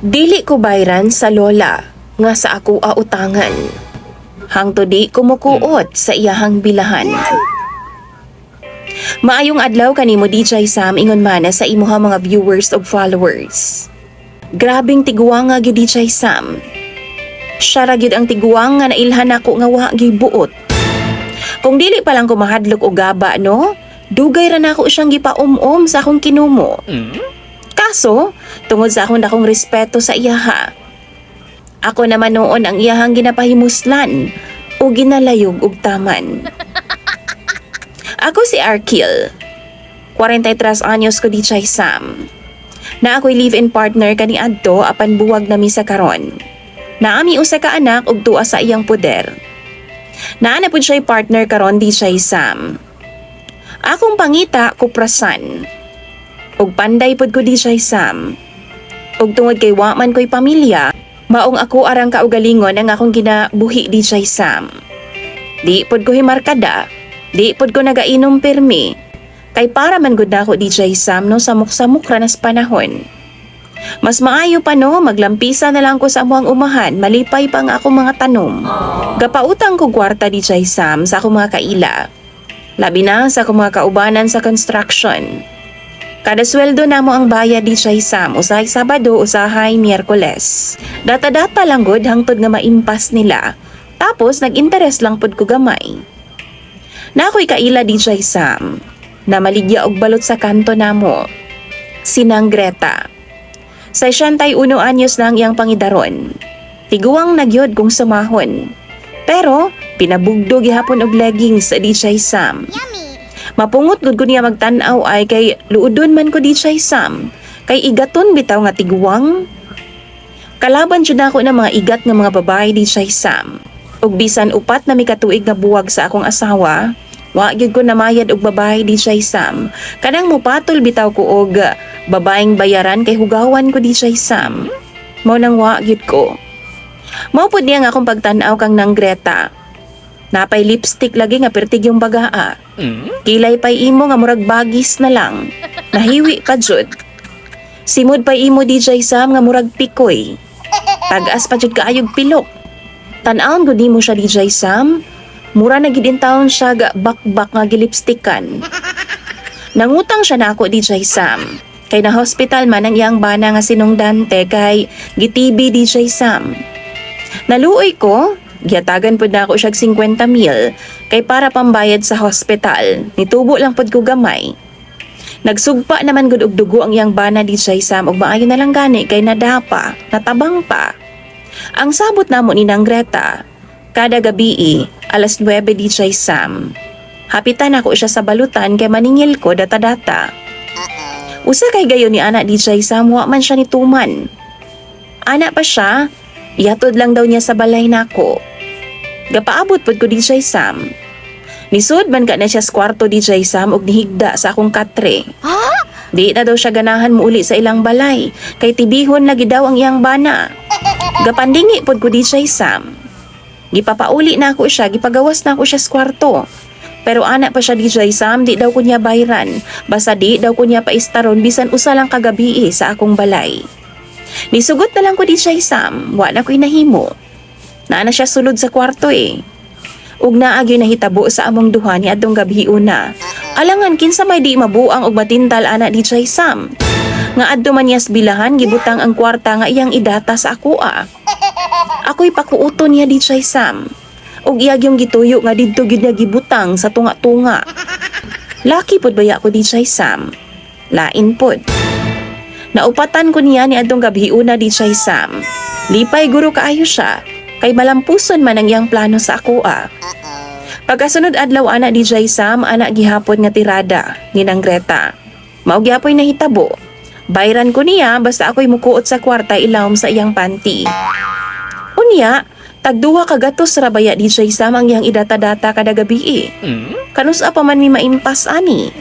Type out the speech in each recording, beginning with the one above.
Dili ko bayran sa lola nga sa ako utangan. Hangtod di kumukuot sa iyahang bilahan. Maayong adlaw kanimo DJ Sam ingon mana sa imuha mga viewers ug followers. Grabing tiguang nga gyud DJ Sam. Siya ra gyud ang tiguang nga nailhan ako nga wa gyud buot. Kung dili pa lang ko mahadlok og gaba no, dugay ra nako siyang gipaumom sa akong kinumo. Kaso, tungod sa akong dakong respeto sa iyaha, ako naman noon ang iyahang ginapahimuslan o ginalayog og taman. Ako si Arkil. 43 anyos ko di chay Sam. Na ako'y live-in partner kani adto apan buwag nami sa karon. Naami usa ka anak ug tuwa sa iyang poder. Naa na pud siya'y partner karon di chay Sam. Akong pangita kuprasan. Ug panday pud ko di chay Sam. Ug tungod kay wa man ko'y pamilya, maong ako arang kaugalingon ang akong ginabuhi di chay Sam. Di pud ko himarkada. Di pod ko nagainom permi. Kay para man gud nako DJ Sam no samok-samok ra nas panahon. Mas maayo pa no maglampisa na lang ko sa amuang umahan, malipay pa ang akong mga tanom. Gapautang ko kwarta DJ Sam sa akong mga kaila. Labi na sa akong mga kaubanan sa construction. Kada sweldo namo ang bayad DJ Sam, usahay Sabado, usahay Miyerkules. Data-data lang gud hangtod nga maimpas nila. Tapos nag-interest lang pod ko gamay. Na ako'y kaila DJ Sam, na maligya og balot sa kanto namo. Sinang Greta. 61 anyos na ang iyang pangidaron. Tiguang nagyod kung sumahon. Pero, pinabugdo gihapon og leggings sa DJ Sam. Mapungot gud ko niya magtanaw ay kay luudon man ko DJ Sam. Kay igaton bitaw nga tiguang. Kalaban jud ako ng mga igat nga mga babae DJ Sam. Ug bisan upat na mikatuig nga buwag sa akong asawa, wa gyud ko namayad og babae DJ Sam. Kanang mupatol bitaw ko og babaeng bayaran kay hugawan ko DJ Sam. Mao nang wa gyud ko. Mao pud niya nga akong pagtan-aw kang nang Greta. Napay lipstick lagi nga pertig yung bagaa. Kilay pay imo nga murag bagis na lang. Nahiwi pa jud. Simod pay imo DJ Sam nga murag pikoy. Tagas pa jud kaayog pilok. Tan-aon gud nimo siya DJ Sam. Mura na gid in taon siya bakbak nga gilipstickan. Nangutang siya nako DJ Sam. Kay na hospital man ang iyang bana nga sinungdante kay gitibi DJ Sam. Naluoy ko, giyatagan pud nako siya 50,000 kay para pambayad sa hospital. Nitubo lang pud ko gamay. Nagsugpa naman gud og dugo ang iyang bana DJ Sam ug maayo na lang gani kay nadapa, natabang pa. Ang sabot namo ni Nang Greta, kada gabi, alas 9 DJ Sam. Hapitan ako siya sa balutan kay maningil ko data-data. Usa kay gayon ni anak DJ Sam, wa man siya nituman. Anak pa siya, ihatod lang daw niya sa balay nako. Gapaabot pod ko DJ Sam. Nisud man ka na siya sa kwarto DJ Sam og nihigda sa akong katre. Di na daw siya ganahan mo uli sa ilang balay, kay tibihon lagi daw ang iyang bana. Gapandingi pod ko DJ Sam. Gipapauli na ako siya, gipagawas na ako siya sa kwarto. Pero anak pa siya DJ Sam, di daw ko niya bayran. Basta di daw ko niya paistaron bisan usa lang kagabi sa akong balay. Nisugot na lang ko DJ Sam, wa na ko'y nahimo. Naa na siya sulod sa kwarto Ug naagyo nahitabo sa among duha ni adtong gabi una. Alangan kinsa may di mabuang og matintal anak DJ Sam. Nga adto man niyas bilahan gibutang ang kwarta nga iyang idata sa akoa. Ako'y pakuuton niya DJ Sam. Ug iyag yung gituyo nga didto gid niya gibutang sa tunga-tunga. Laki pod baya ko DJ Sam. Lain pod. Naupatan ko niya ni adtong gabi una DJ Sam. Lipay guro kaayo siya. Kay malampuson man ang iyang plano sa akoa. Pagkasunod adlaw anak DJ Sam, anak gihapon nga tirada ni Nang Greta. Mao gihapon nahitabo. Bayran ko niya basta ako'y mukuot sa kwarta ilawom sa iyang panty. Unya, tagduha ka gatos ra baya DJ Sam ang iyang idata-data kada gabi Kanus pa man mi maimpas ani.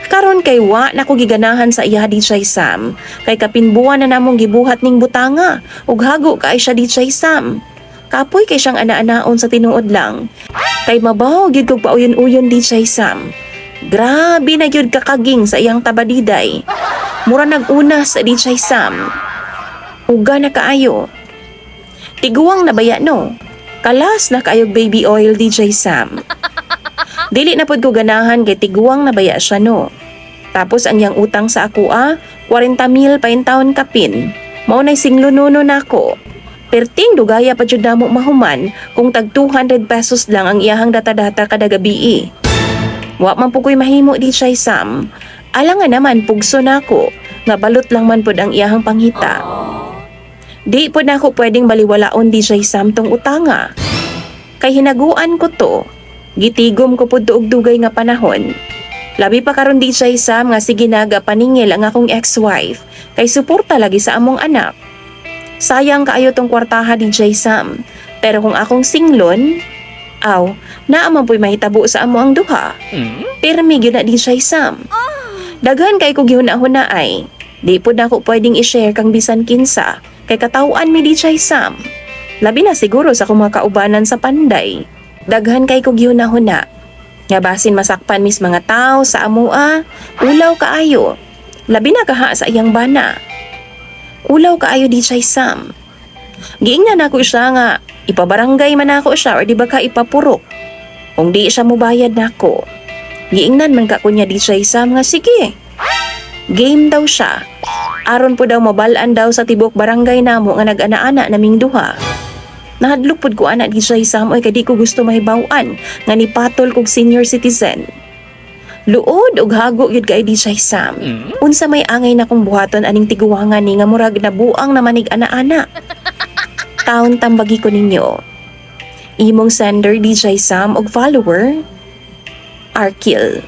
Karon kay wa nako giganahan sa iya DJ Sam. Kay kapinbuwan na namong gibuhat ning butanga ug hago kay siya DJ Sam. Kapoy kay siyang ana-anaon sa tinuod lang. Kay mabaw gyud kog pauyon-uyon DJ Sam. Grabe na gyud kakaging sa iyang tabadiday. Mura nag-una sa DJ Sam. Uga na kaayo. Tiguang na baya no. Kalas na kaayog baby oil DJ Sam. Dili na pod ko ganahan kay tiguang na baya siya no. Tapos anyang utang sa ako 40,000 pa in taon kapin. Mao nay singlununo nako. Perting dugaya pa jud namo mahuman kung tag 200 pesos lang ang iyahang data-data kada gabi. Wa man po ko'y mahimo DJ Sam. Alangan naman pugso nako nga balot lang man pod ang iyahang panghita. Di po na ako pwedeng baliwalaon DJ Sam tong utanga. Kay hinaguan ko to, gitigom ko po og dugay nga panahon. Labi pa karon DJ Sam nga sige naga paningil ang akong ex-wife kay suporta lagi sa among anak. Sayang kaayo tong kwartaha DJ Sam, pero kung akong singlon, naaman po'y mahitabo sa amo ang duha. Pirmi gyud na DJ Sam. Daghan kay ko gihuna-huna ay, di po na ako pwedeng i-share kang bisan kinsa. Kay katawaan mi DJ Sam. Labi na siguro sa kumakaubanan sa panday. Daghan kay ko gihuna-huna. Nga basin masakpan mis mga tao sa amua, ulaw kaayo. Labi na kaha sa iyang bana. Ulaw kaayo DJ Sam. Giingnan ako siya nga, ipabarangay man ako siya or di ba ka ipapurok. Kung di siya mubayad nako. Giingnan man ka kunya DJ Sam nga sige. Game daw siya. Aron po daw mabalaan daw sa tibok barangay namo nga nag-ana-ana naming duha. Nahadlok pod ko ana DJ Sam oy kay di ko gusto mahibaw-an nga nipatol kog senior citizen. Luod og hago gyud kay DJ Sam. Unsa may angay na kong buhaton aning tiguwangan ni nga murag na buang na manig ana-ana. Taon tambagi ko ninyo. Imong sender DJ Sam og follower Arkil.